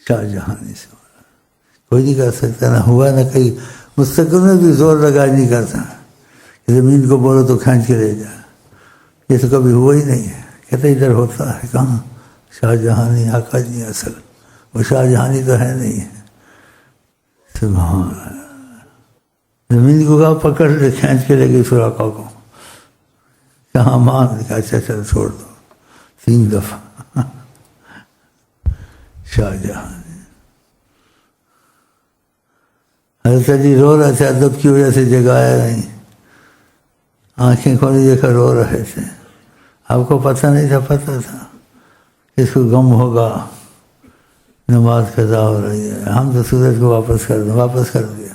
شاہ جہانی سے کوئی نہیں کر سکتا، نہ ہوا نہ کہیں، مستقل میں بھی زور لگا نہیں کرتا کہ زمین کو بولو تو کھینچ کے لے جائے، یہ تو کبھی ہوا ہی نہیں ہے۔ کہتے ادھر ہوتا ہے، کہاں شاہ جہانی آقا جی اصل، وہ شاہ جہانی تو ہے نہیں ہے۔ سبحان اللہ، زمین کو کہا پکڑ لے، کھینچ کے لے گئی پھر آقا کو، کہاں مان لکھا، اچھا چل چھوڑ دو، 3 دفعہ شاہ جہان۔ حضرت علی رو رہے تھے، ادب کی وجہ سے جگایا نہیں، آنکھیں کھولی دیکھا رو رہے تھے۔ آپ کو پتہ نہیں تھا؟ پتہ تھا اس کو غم ہوگا، نماز قضا ہو رہی ہے، ہم تو سورج کو واپس کر دیا۔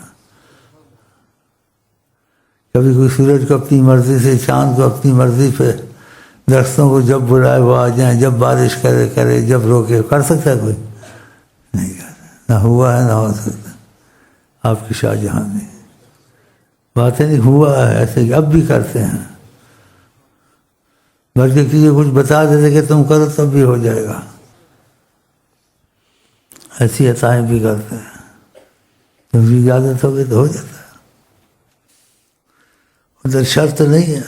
کبھی کوئی سورج کو اپنی مرضی سے، چاند کو اپنی مرضی پہ، درختوں کو جب بلائے وہ آ جائیں، جب بارش کرے، جب روکے، کر سکتا ہے کوئی؟ نہیں کر سکتا، نہ ہوا ہے نہ ہو سکتا۔ آپ کی شاہ جہاں نے باتیں نہیں، ہوا ہے ایسے کہ اب بھی کرتے ہیں، بلکہ کسی کچھ بتا دیتے کہ تم کرو تب بھی ہو جائے گا، ایسی عطائیں بھی کرتے ہیں، تم کی اجازت ہوگی تو ہو جاتا ہے۔ ادھر شرط نہیں ہے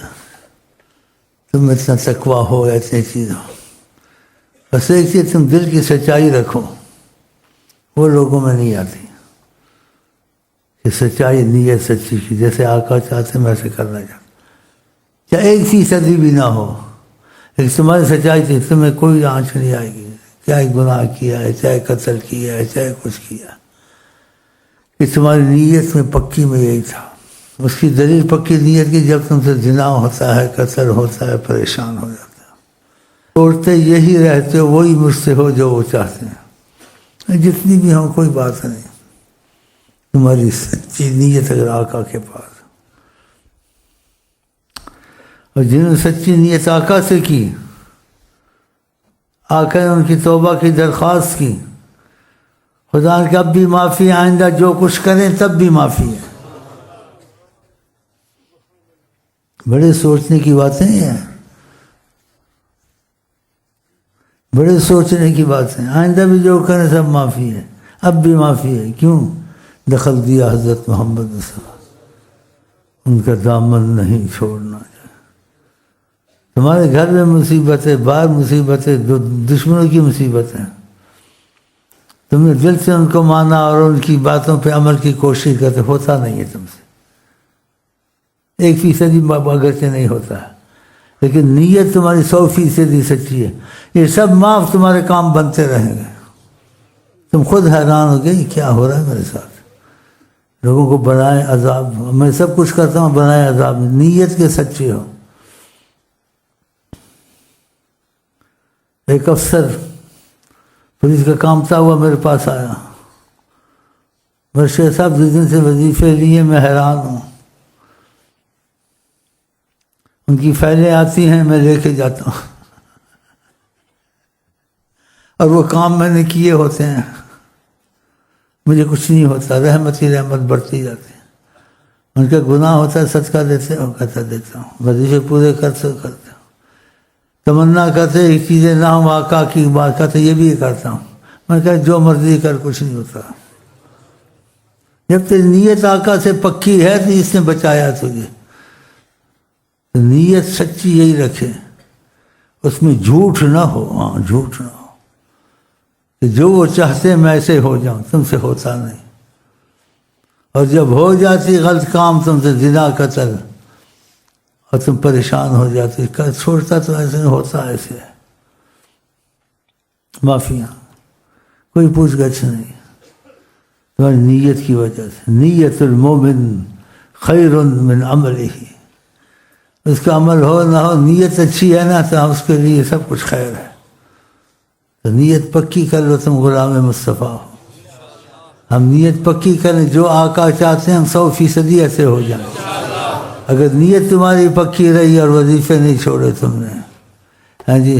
تم اتنا تقویٰ ہو، اتنی چیز ہو، بس ایک چیز تم دل کی سچائی رکھو، وہ لوگوں میں نہیں آتی کہ سچائی نیت سچی کی، جیسے آقا چاہتے میں ایسے کرنا چاہتا، چاہے 1% بھی نہ ہو، لیکن تمہاری سچائی تھی، تمہیں کوئی آنچ نہیں آئے گی، چاہے گناہ کیا ہے، چاہے قتل کیا ہے، چاہے کچھ کیا، کہ تمہاری نیت میں پکی میں یہی تھا۔ اس کی دلیل پکی نیت کی، جب تم سے زنا ہوتا ہے، قتل ہوتا ہے، پریشان ہو جاتا ہے، توڑتے یہی رہتے ہو، وہی مجھ سے ہو جو وہ چاہتے ہیں، جتنی بھی ہوں کوئی بات نہیں، تمہاری سچی نیت اگر آقا کے پاس، اور جنہوں نے سچی نیت آقا سے کی، آقا نے ان کی توبہ کی درخواست کی، خدا نے کہ اب بھی معافی، آئندہ جو کچھ کریں تب بھی معافی ہے۔ بڑے سوچنے کی باتیں ہیں، بڑے سوچنے کی باتیں، آئندہ بھی جو کریں سب معافی ہے، اب بھی معافی ہے۔ کیوں؟ دخل دیا حضرت محمد صلی اللہ علیہ وسلم، ان کا دامن نہیں چھوڑنا چاہیے۔ تمہارے گھر میں مصیبت ہے، باہر مصیبت ہے، دشمنوں کی مصیبت ہے، تم نے دل سے ان کو مانا اور ان کی باتوں پہ عمل کی کوشش کرتے، ہوتا نہیں ہے تم سے، 1% اگرچہ نہیں ہوتا ہے، لیکن نیت تمہاری 100% سچی ہے، یہ سب معاف تمہارے کام بنتے رہیں گے۔ تم خود حیران ہو گئی کیا ہو رہا ہے میرے ساتھ، لوگوں کو بنائے عذاب، میں سب کچھ کرتا ہوں بنائے عذاب، نیت کے سچے ہو۔ ایک افسر پولیس کا کام تھا، ہوا میرے پاس آیا، شیخ صاحب جس دن سے وظیفے لیے میں حیران ہوں، ان کی فائلیں آتی ہیں میں لے کے جاتا ہوں، اور وہ کام میں نے کیے ہوتے ہیں، مجھے کچھ نہیں ہوتا، رحمت ہی رحمت بڑھتی جاتی ہے۔ ان کا گناہ ہوتا ہے صدقہ دیتے ہو، کہتا دیتا ہوں، وظیفے پورے کرتے ہوں، تمنا کرتے ایک چیزیں نہ ہوں، آقا کی بات کرتے یہ بھی کرتا ہوں، میں کہا جو مرضی کر کچھ نہیں ہوتا، جب تیری نیت آقا سے پکی ہے تو اس نے بچایا تجھے، نیت سچی یہی رکھے، اس میں جھوٹ نہ ہو، ہاں جھوٹ نہ ہو، کہ جو وہ چاہتے میں ایسے ہو جاؤں، تم سے ہوتا نہیں، اور جب ہو جاتی غلط کام تم سے، زنا قتل، اور تم پریشان ہو جاتی، چھوڑتا تو ایسے نہیں ہوتا، ایسے معافیاں، کوئی پوچھ گچھ نہیں، تمہاری نیت کی وجہ سے۔ نیت المومن خیر من عملہ، اس کا عمل ہو نہ ہو، نیت اچھی ہے نا تو اس کے لیے سب کچھ خیر ہے، تو نیت پکی کر لو، تم غلام مصطفیٰ ہو۔ ہم نیت پکی کریں، جو آقا چاہتے ہیں ہم 100% ایسے ہو جائیں۔ اگر نیت تمہاری پکی رہی اور وظیفے نہیں چھوڑے تم نے، ہاں جی،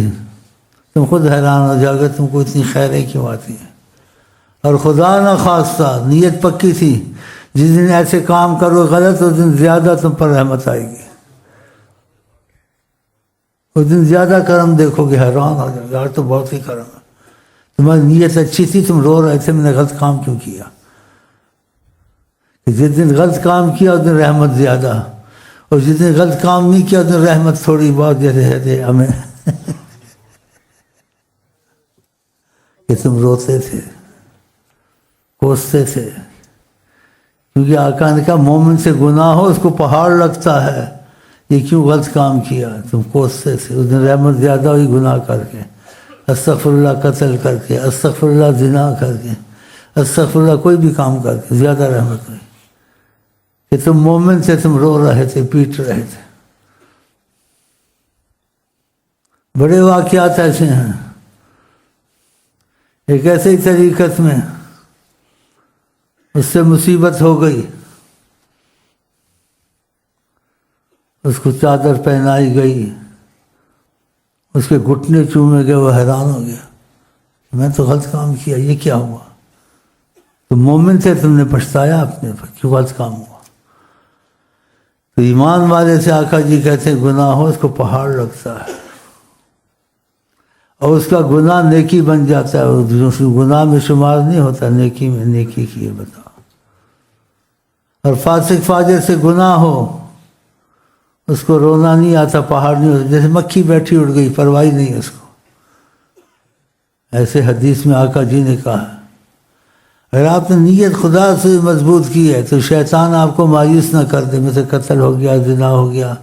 تم خود حیران ہو جاؤ گے تم کو اتنی خیریں کیوں آتی ہیں۔ اور خدا نہ خواستہ نیت پکی تھی، جس دن ایسے کام کرو غلط، اس دن زیادہ تم پر رحمت آئے گی، اس دن زیادہ کرم دیکھو گے، حیران ہو جاؤ گے، یار تو بہت ہی کرم ہے، تمہاری نیت اچھی تھی، تم رو رہے تھے میں نے غلط کام کیوں کیا. جس دن غلط کام کیا اس دن رحمت زیادہ، اور جس دن غلط کام نہیں کیا اس دن رحمت تھوڑی بہت دے ہمیں. کہ تم روتے تھے، کوستے تھے، کیونکہ آقا نے کہا مومن سے گناہ ہو اس کو پہاڑ لگتا ہے، یہ کیوں غلط کام کیا. تم کوستے تھے. اس دن رحمت زیادہ ہوئی گناہ کر کے، استغفر اللہ قتل کر کے، استغفر اللہ زنا کر کے، استغفر اللہ کوئی بھی کام کر کے زیادہ رحمت ہوئی. کہ تم مومن تھے، تم رو رہے تھے، پیٹ رہے تھے. بڑے واقعات ایسے ہیں. ایک ایسے ہی طریقت میں اس سے مصیبت ہو گئی، اس کو چادر پہنائی گئی، اس کے گھٹنے چومے گئے، وہ حیران ہو گیا، میں تو غلط کام کیا، یہ کیا ہوا. تم مومن تھے، تم نے پچھتایا اپنے پر، کیوں غلط کام ہوا. تو ایمان والے سے آقا جی کہتے ہیں گناہ ہو اس کو پہاڑ لگتا ہے، اور اس کا گناہ نیکی بن جاتا ہے. گناہ میں شمار نہیں ہوتا، نیکی میں نیکی کی ہے بتا. اور فاسق فاجر سے گناہ ہو اس کو رونا نہیں آتا، پہاڑ نہیں ہوتا، جیسے مکھی بیٹھی اڑ گئی، پرواہ نہیں اس کو. ایسے حدیث میں آقا جی نے کہا اگر آپ نے نیت خدا سے مضبوط کی ہے تو شیطان آپ کو مایوس نہ کر دے. مثل قتل ہو گیا، زنا ہو گیا،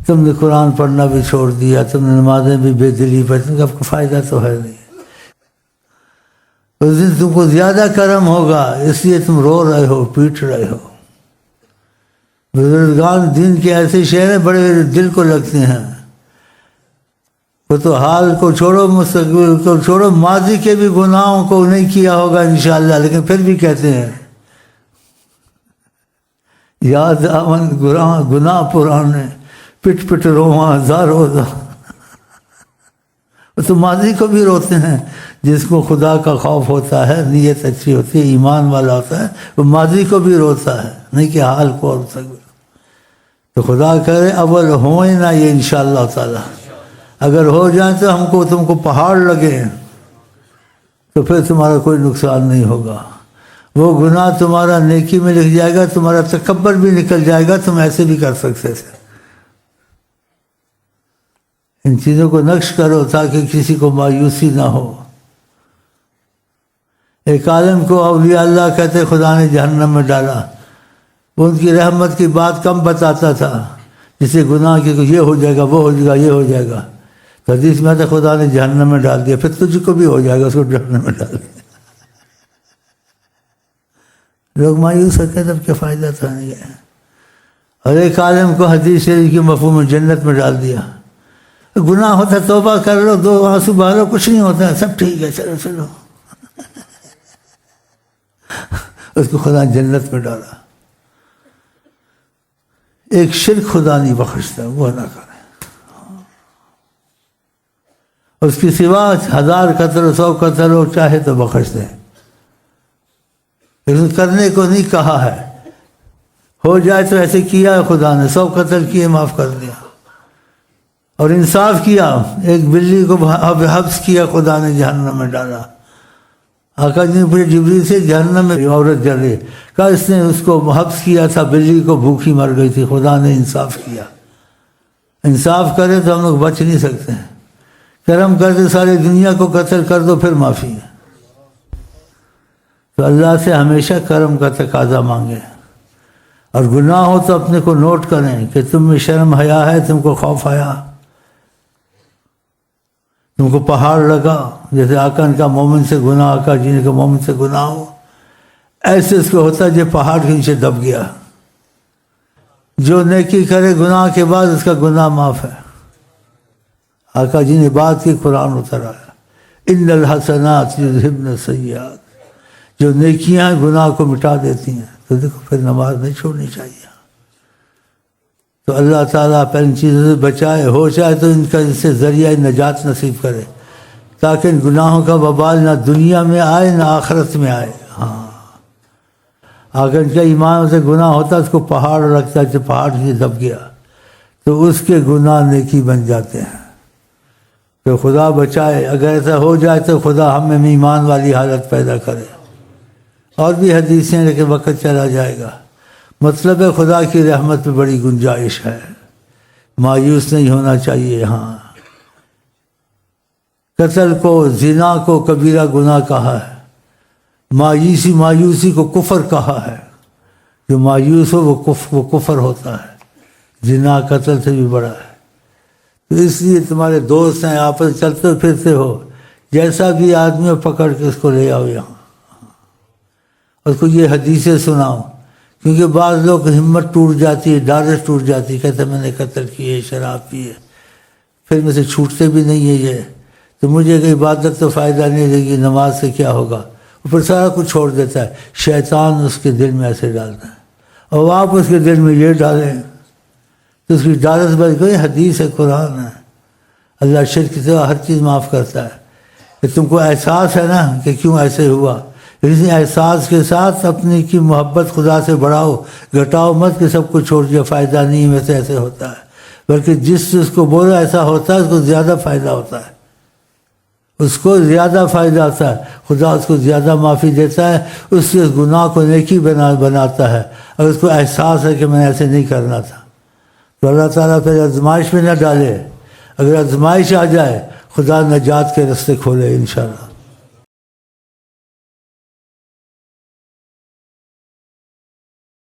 تم نے قرآن پڑھنا بھی چھوڑ دیا، تم نے نمازیں بھی بے دلی پڑھی، اب کو فائدہ تو ہے نہیں. اس دن تم کو زیادہ کرم ہوگا، اس لیے تم رو رہے ہو، پیٹ رہے ہو. بزرگان دین کے ایسے شعر ہیں بڑے دل کو لگتے ہیں. وہ تو حال کو چھوڑو، مستقبل کو چھوڑو، ماضی کے بھی گناہوں کو نہیں کیا ہوگا انشاءاللہ، لیکن پھر بھی کہتے ہیں یاد آمن گناہ پرانے، پٹ پٹ رواں ہزار روزہ. وہ تو ماضی کو بھی روتے ہیں. جس کو خدا کا خوف ہوتا ہے، نیت اچھی ہوتی ہے، ایمان والا ہوتا ہے، وہ ماضی کو بھی روتا ہے، نہیں کہ حال کو اور سکتا. تو خدا کرے اول ہوئے نہ یہ انشاءاللہ تعالی. اگر ہو جائیں تو ہم کو تم کو پہاڑ لگے تو پھر تمہارا کوئی نقصان نہیں ہوگا. وہ گناہ تمہارا نیکی میں لکھ جائے گا، تمہارا تکبر بھی نکل جائے گا، تم ایسے بھی کر سکتے تھے. ان چیزوں کو نقش کرو تاکہ کسی کو مایوسی نہ ہو. ایک عالم کو اولیاء اللہ کہتے خدا نے جہنم میں ڈالا. وہ ان کی رحمت کی بات کم بتاتا تھا، جسے گناہ کی یہ ہو جائے گا، وہ ہو جائے گا، یہ ہو جائے گا. تو حدیث میں آتا خدا نے جہنم میں ڈال دیا، پھر تجھ کو بھی ہو جائے گا، اس کو جہنم میں ڈال دیا. لوگ مایوس ہوتے ہیں، تب کیا فائدہ تھا نہیں ہے. اور ایک عالم کو حدیث شریف کی مفہوم میں جنت میں ڈال دیا. گناہ ہوتا توبہ کر لو، 2 آنسو بہا لو، کچھ نہیں ہوتا، سب ٹھیک ہے، چلو چلو. اس کو خدا جنت میں ڈالا. ایک شرک خدا نہیں بخشتا، وہ نہ کرے. اس کی سوا 1000 قتل 100 قتل ہو چاہے تو بخش دے، لیکن کرنے کو نہیں کہا ہے. ہو جائے تو ایسے کیا ہے خدا نے، 100 قتل کیے معاف کر دیا. اور انصاف کیا، ایک بلی کو حبس کیا، خدا نے جہنم میں ڈالا. آقا جی نے پورے جبریل سے جہنم میں عورت جل رہی، کہا اس نے اس کو حبس کیا تھا، بلی کو بھوکی مر گئی تھی، خدا نے انصاف کیا. انصاف کرے تو ہم لوگ بچ نہیں سکتے ہیں. کرم کر دے ساری دنیا کو قتل کر دو پھر معافی ہے. تو اللہ سے ہمیشہ کرم کا تقاضا مانگیں. اور گناہ ہو تو اپنے کو نوٹ کریں کہ تم میں شرم حیا ہے، تم کو خوف آیا، تم کو پہاڑ لگا. جیسے آقا نے کہا مومن سے گناہ، آقا جی نے کہا مومن سے گناہ ہو، ایسے اس کو ہوتا ہے جو پہاڑ کے نیچے دب گیا. جو نیکی کرے گناہ کے بعد اس کا گناہ معاف ہے. آقا جی نے بات کی، قرآن اتر آیا ان الحسنات یذہبن السیئات. جو نیکیاں گناہ کو مٹا دیتی ہیں. تو دیکھو پھر نماز نہیں چھوڑنی چاہیے. تو اللہ تعالیٰ پہ ان چیزوں سے بچائے، ہو جائے تو ان کا اس سے ذریعہ نجات نصیب کرے، تاکہ ان گناہوں کا وبال نہ دنیا میں آئے نہ آخرت میں آئے. ہاں اگر ان کا ایمان سے گناہ ہوتا اس کو پہاڑ رکھتا ہے، جو پہاڑ سے دب گیا تو اس کے گناہ نیکی بن جاتے ہیں. تو خدا بچائے، اگر ایسا ہو جائے تو خدا ہم میں ایمان والی حالت پیدا کرے۔ اور بھی حدیثیں، لیکن وقت چلا جائے گا۔ مطلب ہے خدا کی رحمت میں بڑی گنجائش ہے، مایوس نہیں ہونا چاہیے۔ ہاں، قتل کو، زنا کو کبیرہ گناہ کہا ہے، مایوسی کو کفر کہا ہے۔ جو مایوس ہو وہ کفر ہوتا ہے، زنا قتل سے بھی بڑا ہے۔ تو اس لیے تمہارے دوست ہیں، آپس چلتے پھرتے ہو، جیسا بھی آدمی ہو پکڑ کے اس کو لے آؤ یہاں، اس کو یہ حدیثیں سناؤ، کیونکہ بعض لوگ ہمت ٹوٹ جاتی ہے، ڈارس ٹوٹ جاتی ہے، کہتے میں نے قتل کیے، شراب پیے، پھر میں سے چھوٹتے بھی نہیں ہے یہ، تو مجھے کہ عبادت تو فائدہ نہیں دے گی، نماز سے کیا ہوگا، پھر سارا کچھ چھوڑ دیتا ہے۔ شیطان اس کے دل میں ایسے ڈالتا ہے، اور آپ اس کے دل میں یہ ڈالیں تو اس کی ڈارس بچ گئی۔ حدیث ہے، قرآن ہے، اللہ شرک کی طرح ہر چیز معاف کرتا ہے۔ کہ تم کو احساس ہے نا کہ کیوں ایسے ہوا، اسی احساس کے ساتھ اپنی کی محبت خدا سے بڑھاؤ، گھٹاؤ مت کہ سب کچھ چھوڑ دیا، فائدہ نہیں، ویسے ایسے ہوتا ہے، بلکہ جس چیز کو بولا ایسا ہوتا ہے اس کو زیادہ فائدہ ہوتا ہے، اس کو زیادہ فائدہ ہوتا ہے، خدا اس کو زیادہ معافی دیتا ہے، اس کے گناہ کو نیکی بناتا ہے، اور اس کو احساس ہے کہ میں ایسے نہیں کرنا تھا، تو اللہ تعالیٰ پھر آزمائش میں نہ ڈالے۔ اگر آزمائش آ جائے خدا نجات کے راستے کھولے انشاءاللہ۔